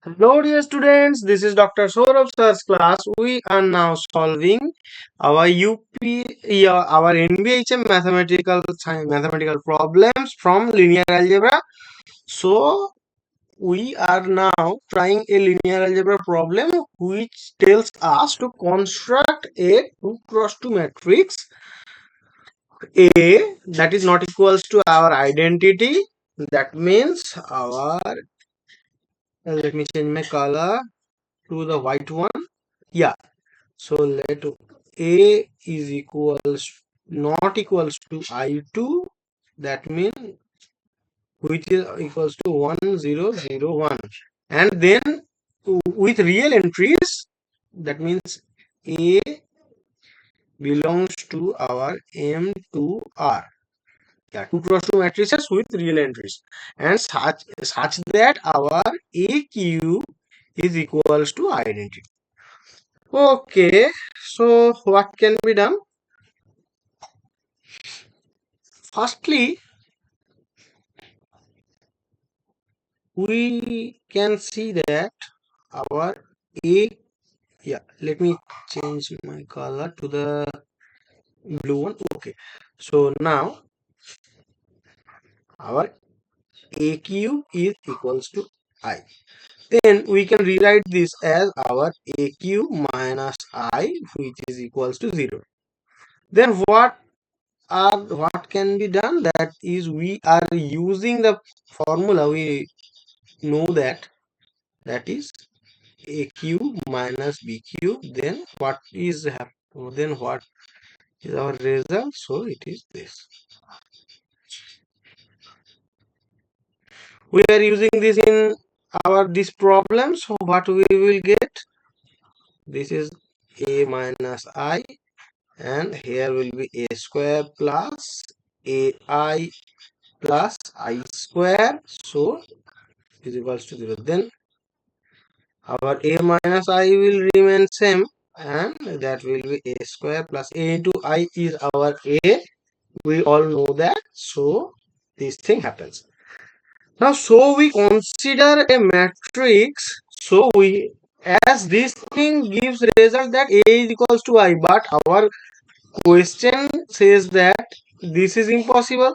Hello dear students, this is Dr. Saurabh sir's class. We are now solving our our NBHM mathematical problems from linear algebra. So we are now trying a linear algebra problem which tells us to construct a 2 cross 2 matrix A that is not equals to our identity. That means our let me change my color to the white one. Yeah. So let A is not equals to I2, that means which is equals to 1001, and then with real entries, that means A belongs to our M2R. Yeah, 2 cross 2 matrices with real entries, and such that our AQ is equals to identity. Okay, so what can be done? Firstly, we can see that our A, yeah, let me change my color to the blue one. Okay, so now our AQ is equals to I. Then we can rewrite this as our AQ minus I, which is equals to 0. Then what can be done? That is, we are using the formula. We know that is AQ minus BQ. Then what is our result? So it is this. We are using this in our this problem. So what we will get? This is A minus I, and here will be A square plus AI plus I square. So is equals to 0. Then our A minus I will remain same, and that will be A square plus A into I is our A. We all know that. So this thing happens. Now, so we consider a matrix. So we, as this thing gives result that A is equals to I, but our question says that this is impossible.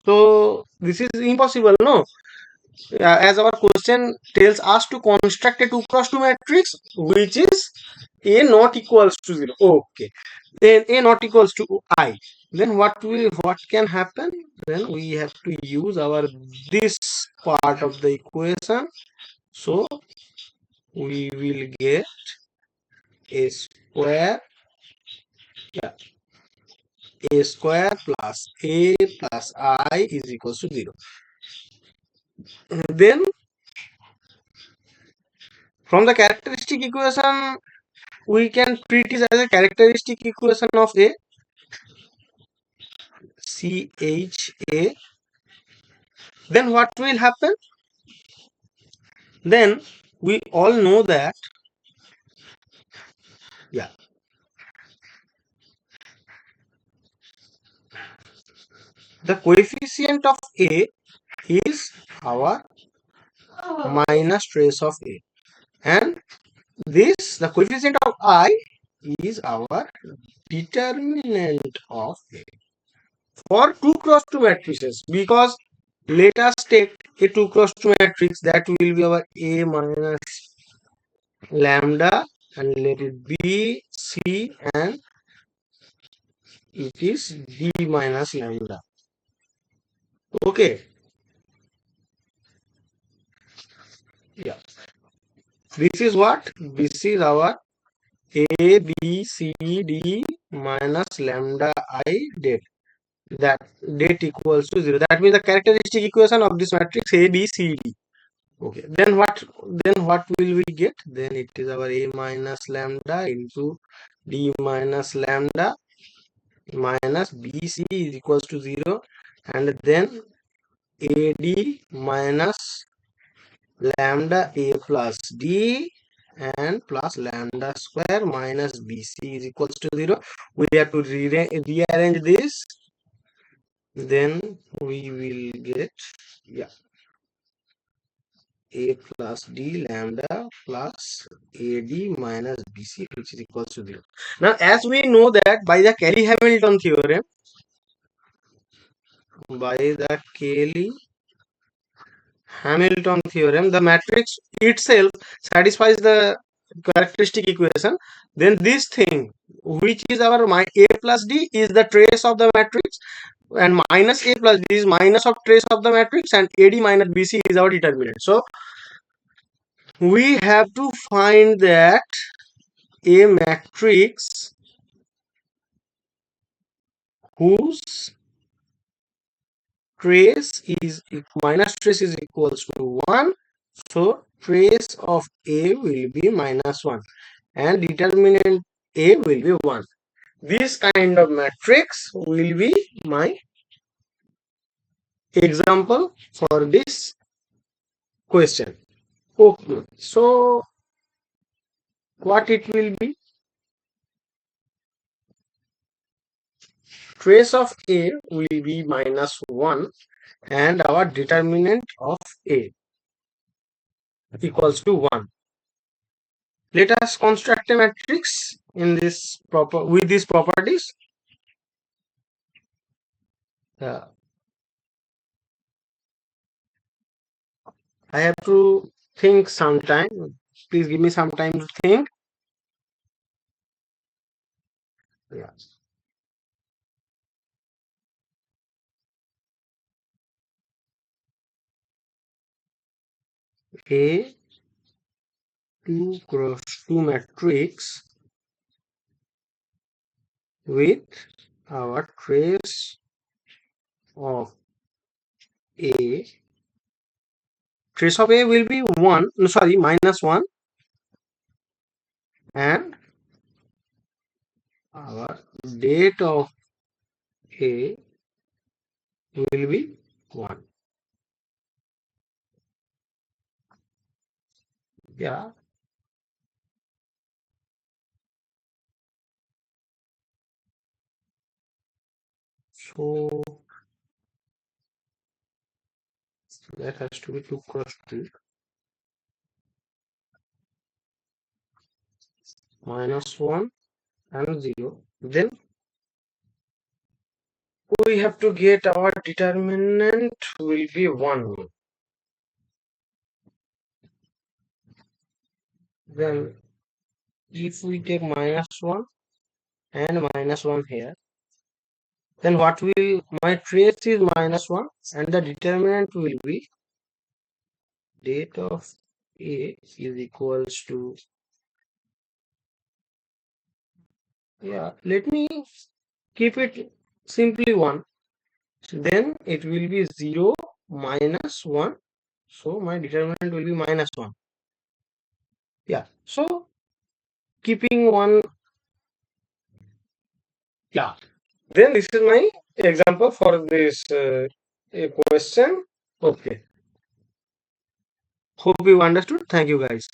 So this is impossible, no? As our question tells us to construct a 2 cross 2 matrix which is A not equals to 0. Okay, then A not equals to I. Then what can happen? Then we have to use our this part of the equation. So we will get A square, yeah, A square plus A plus I is equals to 0. Then from the characteristic equation, we can treat it as a characteristic equation of A, CHA. Then what will happen? Then we all know that, yeah, the coefficient of A is our minus trace of A, and the coefficient of I is our determinant of A for 2 cross 2 matrices. Because let us take a 2 cross 2 matrix, that will be our A minus lambda, and let it be C, and it is D minus lambda. Okay, yeah, this is what, this is our A B C D minus lambda I det, that det equals to 0. That means the characteristic equation of this matrix A B C D. Okay, then what will we get? Then it is our A minus lambda into D minus lambda minus BC is equals to 0, and then AD minus lambda A plus D and plus lambda square minus BC is equals to 0. We have to rearrange this. Then we will get, yeah, A plus D lambda plus AD minus BC, which is equals to 0. Now, as we know that by the Kelly-Hamilton theorem, the matrix itself satisfies the characteristic equation. Then this thing, which is our A plus D, is the trace of the matrix, and minus A plus D is minus of trace of the matrix, and AD minus BC is our determinant. So we have to find that a matrix whose trace is minus trace is equals to 1. So trace of A will be minus 1 and determinant A will be 1. This kind of matrix will be my example for this question. Okay, so what it will be? Trace of A will be minus 1 and our determinant of A equals to 1. Let us construct a matrix in this with these properties. Uh, I have to think some time. Please give me some time to think. Yeah. A 2 cross 2 matrix with our trace of A. Trace of A will be 1, no, sorry, minus 1, and our date of A will be 1. Yeah. So that has to be 2 cross 2 minus 1 and 0. Then we have to get our determinant will be 1. Then if we take minus 1 and minus 1 here, then what will my trace is minus 1 and the determinant will be date of A is equals to, yeah, let me keep it simply 1. Then it will be 0 minus 1. So my determinant will be minus 1. Yeah. So keeping 1, yeah. Then this is my example for this question. Okay. Hope you understood. Thank you guys.